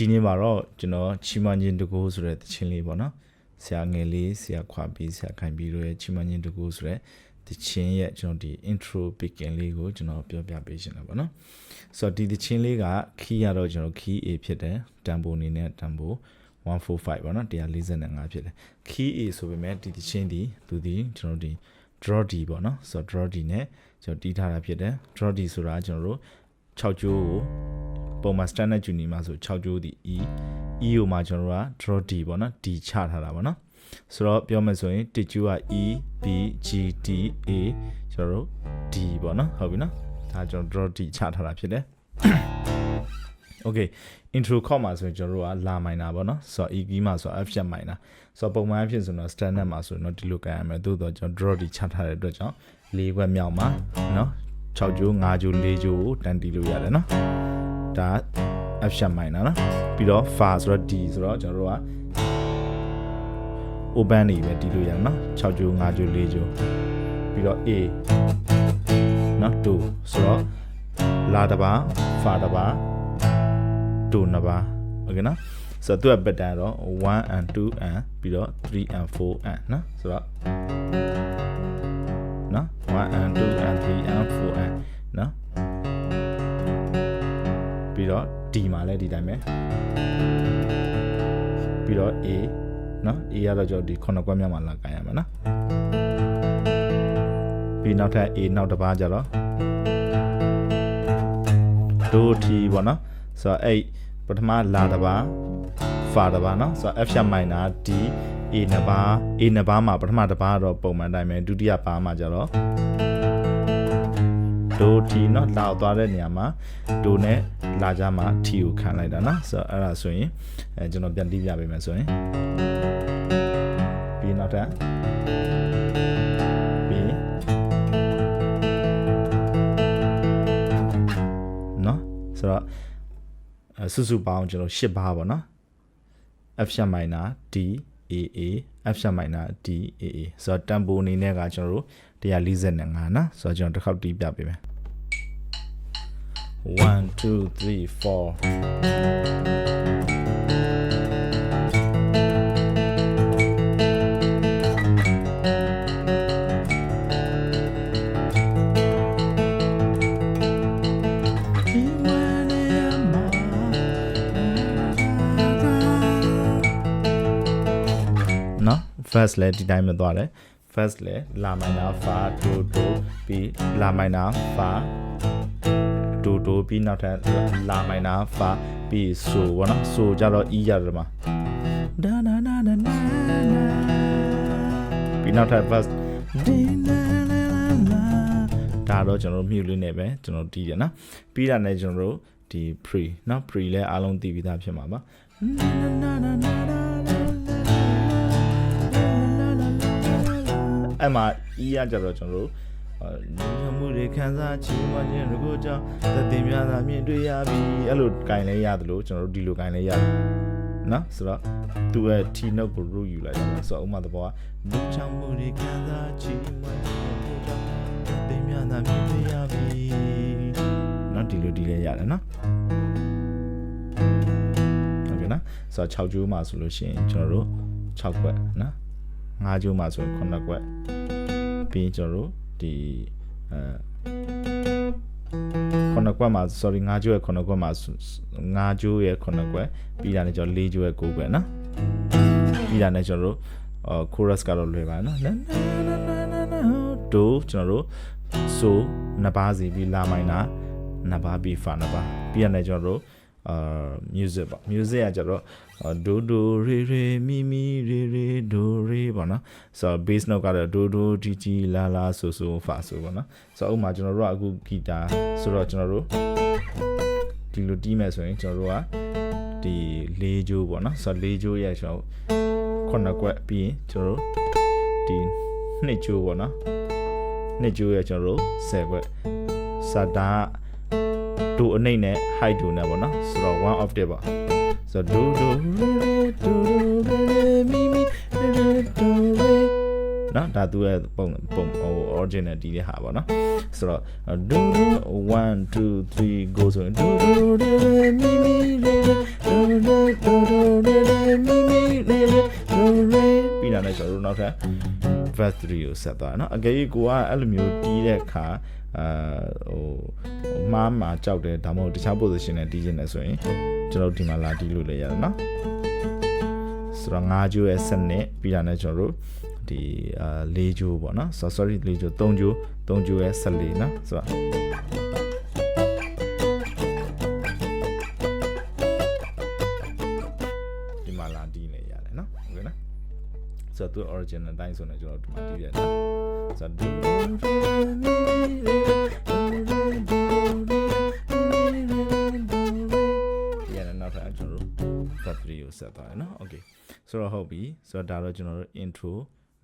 ဒီနေ့မှာတော့ကျွန်တော်ချီမန်းချင်းတကူဆိုတဲ့တခြင်းလေးပေါ့နော်ဆရာငယ်လေးဆရာခွာပြီးဆရာခိုင်ပြီးတို့ရဲ့ချီမန်းချင်းတကူဆိုတဲ့တခြင်းရဲ့ကျွန်တော်ဒီ intro picking လေးကိုကျွန်တော်ပြောပြပေးရှင်လာပါနော်ဆိုတော့ဒီတခြင်းလေးက key ရတော့ကျွန်တော် key A ဖြစ်တယ်တန်ဖိုအနေနဲ့တန်ဖို145ပေါ့နော်145ဖြစ်တယ် key A ဆိုပေမဲ့ဒီတခြင်းဒီသူဒီကျွန်တော်ဒီ draw D ပေါ့နော်ဆိုတော့ draw D နဲ့ကျွန်တော်တီးထားတာဖြစ်တယ် draw D ဆိုတာကျွန်တော်တို့6ကျိုးကိုပုံမှန် standard tune မှာဆို6ကျိုးဒီ E ကိုမှကျွန်တော်တို့က draw D ပေါ့နော် D ချထားတာပေါ့နော်ဆိုတော့ပြောမယ်ဆိုရင်တစ်ကျိုးက E B G D A ကျွန်တော်တို့ D ပေါ့နော်ဟုတ်ပြီနော်ဒါကျွန်တော် draw D ချထားတာဖြစ်တယ် Okay intro chord မှာဆိုရင်ကျွန်တော်တို့ကလာ minor ပေါ့နော်ဆိုတော့ E key မှာဆို F sharp minor ဆိုတော့ပုံမှန်အဖြစ်ဆိုတော့ standard မှာဆိုတော့ဒီလိုကိုင်ရမယ်သို့တော့ကျွန်တော် draw D ချထားတဲ့အတွက်ကြောင့်၄ခွက်မြောက်မှာနော်6ကျိုး5ကျိုး4ကျိုးကိုတန်တီးလို့ရတယ်နော်ဒါ F sharp minor နော်ပြီးတော့ fa ဆိုတော့ D ဆိုတော့ကျွန်တော်တို့က open နေပဲတီးလို့ရတယ်နော်6ကျိုး5ကျိုး4ကျိုးပြီးတော့ A နော်2ဆိုတော့လာတစ်ပါး fa တစ်ပါး2နှစ်ပါး okay နော်ဆိုတော့သူ့ pattern တော့1 and 2 and ပြီးတော့3 and 4 and နော်ဆိုတော့နော်1 and 2 and 3 and 4 and နော်ပြီးတော့ D မှာလည်းဒီတိုင်းပဲပြီးတော့ A နော် A ရတော့ကျွန်တော်ဒီ9ကွက်မြောက်မှာလာကန်ရမှာနော်ပြီးနောက်ထပ် A နောက်တစ်ပါးကြတော့ဒို T ပေါ့နော်ဆိုတော့အဲ့ပထမလာတစ်ပါး fa တစ်ပါးနော်ဆိုတော့ F sharp minor D A နှစ်ပါး A နှစ်ပါးမှာပထမတစ်ပါးတော့ပုံမှန်တိုင်းပဲဒုတိယပါးမှာကြတော့ဒို T နော်လာသွားတဲ့နေရာမှာဒိုနဲ့လာကြမှာ T ကိုခံလိုက်တာနော်ဆိုတော့အဲ့ဒါဆိုရင်ကျွန်တော်ပြန်တီးပြပေးမယ်ဆိုရင်ပြီးနောက်ထပ်ပြီးနော်ဆိုတော့စုစုပေါင်းကျွန်တော်10ပါးပေါ့နော် F sharp minor D A A F sharp minor D A A ဆိုတော့ tempo အနေနဲ့ကကျွန်တော်တို့145နော်ဆိုတော့ကျွန်တော်တစ်ခေါက်တီးပြပေးမယ်1 2 3 4first လဲဒီတိုင်းပဲသွားတယ် first လဲလာ minor fa do do ပြီးလာ minor fa do do ပြီးနောက်ထပ်လာ minor fa ပြီး so ဘောနော် so ကြတော့ E ရတယ်မှာ da na na na na ပြီးနောက်ထပ် first ဒါတော့ကျွန်တော်တို့မြှုပ်လေးနဲ့ပဲကျွန်တော်တီးတယ်နော်ပြီးတာနဲ့ကျွန်တော်တို့ဒီ pre နော် pre လဲအားလုံးတီးပြီးသားဖြစ်မှာပါအဲ့မှာ E ရကြတော့ကျွန်တော်တို့လူမှုတွေခံစားချီးမွမ်းခြင်းတို့ကိုကြောင့်သက်သေများသာမြင်တွေ့ရပြီအဲ့လိုဂိုင်လဲရတယ်လို့ကျွန်တော်တို့ဒီလိုဂိုင်လဲရတယ်နော်ဆိုတော့သူ့ရဲ့ T note ကို root ယူလိုက်တယ်ဆိုတော့ဥမာသဘောကလူချောင်းမှုတွေခံစားချီးမွမ်းခြင်းတို့ကြောင့်သက်သေများသာမြင်တွေ့ရပြီနော်ဒီလိုဒီလဲရတယ်နော်ဟုတ်ကဲ့နော်ဆိုတော့6ကျိုးမှာဆိုလို့ရှိရင်ကျွန်တော်တို့6ခွက်နော်5ကျိုးမှာဆိုရင်9ခွက်ပြီးကျွန်တော်တို့ဒီ9ခွက်မှာ sorry 5ကျိုးရဲ့9ခွက်မှာ5ကျိုးရဲ့9ခွက်ပြီးတာနဲ့ကျွန်တော်4ကျိုးရဲ့9ခွက်နော်ပြီးတာနဲ့ကျွန်တော်တို့chorus ကတော့လွယ်ပါနော်တို့ကျွန်တော်တို့ so နှစ်ပါးစီပြီးလာ minor နှစ်ပါးပြီး fa နှစ်ပါးပြီးတာနဲ့ကျွန်တော်တို့music ပေါ့ music ကကြတော့ဒိုဒိုရေရေမီမီရေရေဒိုရေပေါ့နော်ဆိုတော့ bass note ကတော့ဒိုဒိုတီတီလာလာဆိုဆိုဖာဆိုပေါ့နော်ဆိုတော့ဥမာကျွန်တော်တို့ကအခုဂီတာဆိုတော့ကျွန်တော်တို့ဒီလိုတီးမယ်ဆိုရင်ကျွန်တော်တို့ကဒီ၄ကျိုးပေါ့နော်ဆိုတော့၄ကျိုးရဲ့ကျွန်တော်9ခွက်ပြီးရင်ကျွန်တော်တို့ဒီ2ကျိုးပေါ့နော်2ကျိုးရဲ့ကျွန်တော်တို့10ခွက်စတာဒိုအနှိမ့်နဲ့ height ဒိုနဲ့ပေါ့နော်ဆိုတော့1 octave ပါဆိုတော့ဒိုဒိုရေရေဒိုဒိုရေရေမီမီရေရေဒိုရေ နော်ဒါသူရဲ့ပုံဟို original တီးတဲ့ဟာပေါ့နော်ဆိုတော့ do 1 2 3 go ဆိုရင် do mi mi re do mi mi reပြီးတာနဲ့ကျွန်တော်တို့နောက်ထပ် verse 3ကိုဆက်သွားနော်အကယ်၍ကိုကအဲ့လိုမျိုးတီးတဲ့အခါဟိုမှားမှာကြောက်တယ်ဒါမှမဟုတ်တခြား position နဲ့တီးခြင်းနဲ့ဆိုရင်ကျွန်တော်ဒီမှာလာတီးလို့လည်းရတယ်နော်ဆိုတော့5ကျိုးရဲ့စနစ်ပြီးတာနဲ့ကျွန်တော်တို့ဒီ4ကျိုးပေါ့နော် sorry 4ကျိုး3ကျိုးရဲ့14နော်ဆိုတော့ဒီမှာလာတီးလည်းရတယ်နော်ဟုတ်ကဲ့နော်ဆိုတော့သူ original တိုင်းဆိုတော့ကျွန်တော်ဒီမှာတီးရတယ်နော်ဆိုတော့ကိုဆက်သွားတယ်เนาะ okay ဆိုတော့ဟုတ်ပြီဆိုတော့ဒါတော့ကျွန်တော်တို့ intro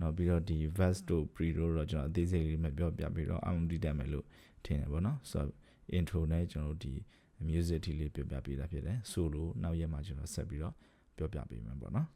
နောက်ပြီးတော့ဒီ verse တို့ pre တို့တော့ကျွန်တော်အသေးစိတ်လေးမပြောပြပြီးတော့အောင်တည်တတ်မယ်လို့ထင်တယ်ပေါ့နော်ဆိုတော့ intro နဲ့ကျွန်တော်တို့ဒီ music လေးပြောပြပေးတာဖြစ်တယ် solo နောက်ရက်မှာကျွန်တော်ဆက်ပြီးတော့ပြောပြပေးမယ်ပေါ့နော်